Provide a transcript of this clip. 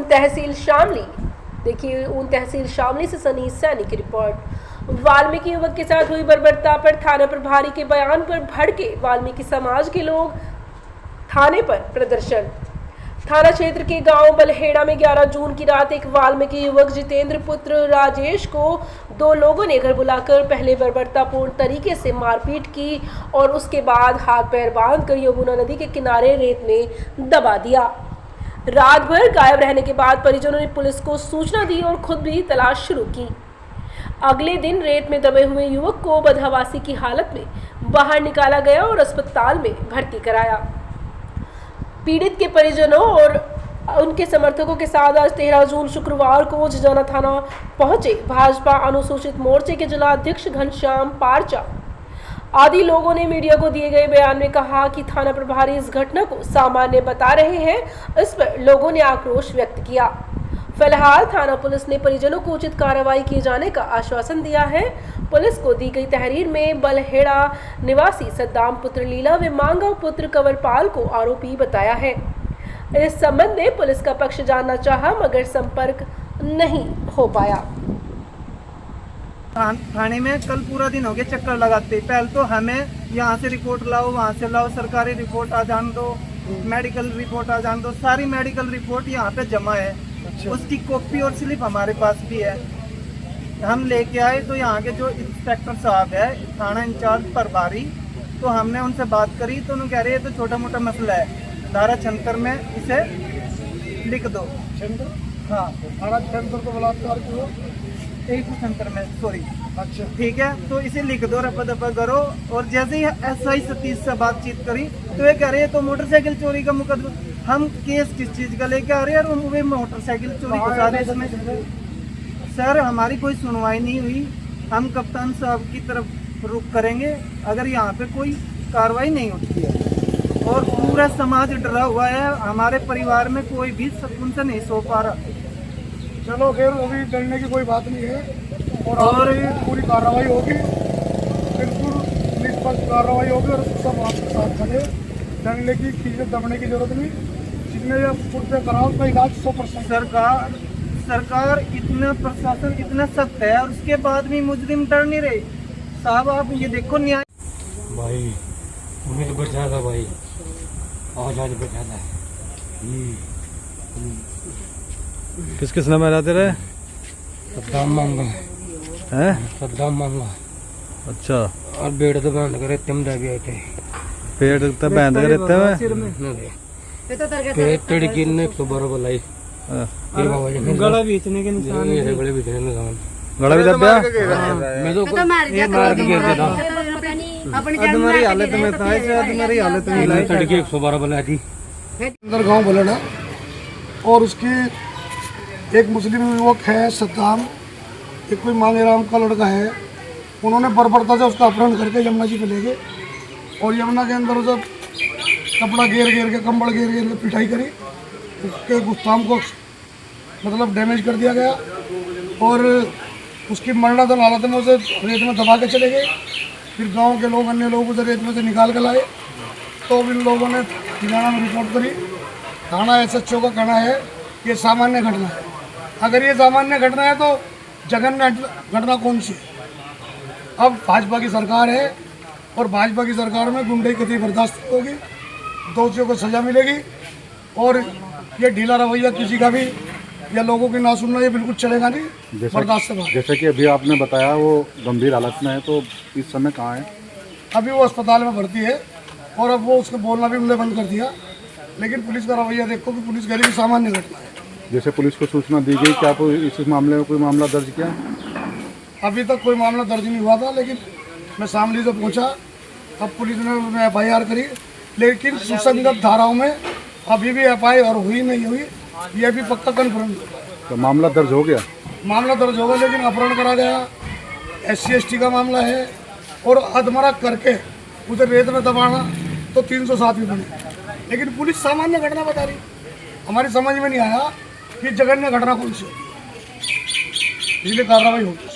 तहसील शामली। देखिए ऊन तहसील शामली से सनी सैनी की रिपोर्ट। वाल्मीकि युवक के साथ हुई बर्बरता पर थाना प्रभारी के बयान पर भड़के वाल्मीकि समाज के लोग, थाने पर प्रदर्शन। थाना क्षेत्र के गांव बलहेड़ा में 11 जून की रात एक वाल्मीकि युवक जितेंद्र पुत्र राजेश को दो लोगों ने घर बुलाकर पहले बर्बरतापूर्ण तरीके से मारपीट की और उसके बाद हाथ पैर बांधकर यमुना नदी के किनारे रेत में दबा दिया। रात भर गायब रहने के बाद परिजनों ने पुलिस को सूचना दी और खुद भी तलाश शुरू की। अगले दिन रेत में दबे हुए युवक को बदहवासी की हालत में बाहर निकाला गया और अस्पताल में भर्ती कराया। पीड़ित के परिजनों और उनके समर्थकों के साथ आज 13 जून शुक्रवार को झजाना थाना पहुंचे भाजपा अनुसूचित मोर्चे के जिला अध्यक्ष घनश्याम पारचा आदि लोगों ने मीडिया को दिए गए बयान में कहा कि थाना प्रभारी इस घटना को सामान्य बता रहे हैं। इस पर लोगों ने आक्रोश व्यक्त किया। फिलहाल थाना पुलिस ने परिजनों को उचित कार्रवाई किए जाने का आश्वासन दिया है। पुलिस को दी गई तहरीर में बलहेड़ा निवासी सद्दाम पुत्र लीला व मांगा पुत्र कंवरपाल को आरोपी बताया है। इस संबंध में पुलिस का पक्ष जानना चाहा मगर संपर्क नहीं हो पाया। थाने में कल पूरा दिन हो गया चक्कर लगाते। पहले तो हमें यहाँ से रिपोर्ट लाओ, वहाँ से लाओ, सरकारी रिपोर्ट आ जान दो, मेडिकल रिपोर्ट आ जान दो। सारी मेडिकल रिपोर्ट यहाँ पे जमा है। अच्छा। उसकी कॉपी और स्लिप हमारे पास भी है। हम लेके आए तो यहाँ के जो इंस्पेक्टर साहब है, थाना इंचार्ज प्रभारी, तो हमने उनसे बात करी तो उन्होंने कह रहे हैं तो छोटा मोटा मसला है, धारा 76 में इसे लिख दो। हाँ, धारा 76 को बलात्कार क्यों 176 में, सॉरी। अच्छा, ठीक है, तो इसे लिख दो, रफा दफा करो। और जैसे ही SI सतीश से बातचीत करी तो ये कह रहे हैं तो मोटरसाइकिल चोरी का मुकदमा। हम केस किस चीज़ का लेके आ रहे हैं और वो मोटरसाइकिल चोरी को सारे इसमें। सर हमारी कोई सुनवाई नहीं हुई। हम कप्तान साहब की तरफ रुख करेंगे अगर यहाँ पे कोई कार्रवाई नहीं होती है। और पूरा समाज डरा हुआ है। हमारे परिवार में कोई भी सुकून से नहीं सो पा रहा। चलो खैर, वो भी डरने की कोई बात नहीं है। और पूरी कार्रवाई होगी, बिल्कुल निष्पक्ष कार्रवाई होगी और सब आपके साथ खड़े। डरने की चीज़ें दबने की जरूरत नहीं। जितने पुर्जे कराओ उसका इलाज 100%। सरकार इतना, प्रशासन इतना सख्त है और उसके बाद भी मुजरिम डर नहीं रहे। साहब आप ये देखो न्याय। भाई उन्हें तो बचा था भाई, आज बचा था। किस किस नाम रहते रहे? सद्दाम मांगा हैं? सद्दाम मांगा। अच्छा, और बेड़ तो बांध कर तुम दे गए थे। पेड़ तो बांध कर रहते हैं। पेड़ तड़की ने 112 बुलाई। गला भी इतने के निशान है। गले भी इतने निशान। गला भी दबा। मैं तो मार के गिर गया था। तुम्हारी हालत में था, तुम्हारी हालत में तड़की 112 बुलाई थी। अंदर गांव बलहेड़ा और उसकी एक मुस्लिम युवक है सद्दाम, एक कोई मांगेराम का लड़का है। उन्होंने बर्बरता से उसका अपहरण करके यमुना जी पे ले गए और यमुना के अंदर जब कपड़ा घेर घेर के, कंबल घेर घेर के पिटाई करी। उसके गुस्ताम को मतलब डैमेज कर दिया गया और उसकी मरणाधन हालत में उसे रेत में दबा के चले गए। फिर गांव के लोग, अन्य लोग उसे रेत में से निकाल कर लाए। तो इन लोगों ने थाना में रिपोर्ट करी। थाना SHO का कहना है ये सामान्य घटना है। अगर ये सामान्य घटना है तो जघन्य घटना कौन सी है? अब भाजपा की सरकार है और भाजपा की सरकार में गुंडे कतई बर्दाश्त होगी, दोषियों को सजा मिलेगी। और ये ढीला रवैया किसी का भी या लोगों की ना सुनना ये बिल्कुल चलेगा नहीं, बर्दाश्त से। जैसे कि अभी आपने बताया वो गंभीर हालत में है, तो इस समय कहाँ है? अभी वो अस्पताल में भर्ती है और अब वो उसको बोलना भी उन्होंने बंद कर दिया। लेकिन पुलिस का रवैया देखो कि पुलिस कह रही है सामान्य घटना है। जैसे पुलिस को सूचना दी गई, क्या आपको इस मामले में कोई मामला दर्ज किया? अभी तक कोई मामला दर्ज नहीं हुआ था, लेकिन मैं शामली से पूछा, अब पुलिस ने FIR करी। लेकिन सुसंगत धाराओं में अभी भी FIR हुई नहीं हुई, ये भी पक्का कन्फर्म। तो मामला दर्ज हो गया? मामला दर्ज होगा, लेकिन अपहरण करा गया, SC ST का मामला है और अधमरा करके उसे रेत में दबाना तो 307 भी बने। लेकिन पुलिस सामान्य घटना बता रही। हमारी समझ में नहीं आया कि जघन्य घटना कौन सी होती है, इसलिए कार्रवाई होगी।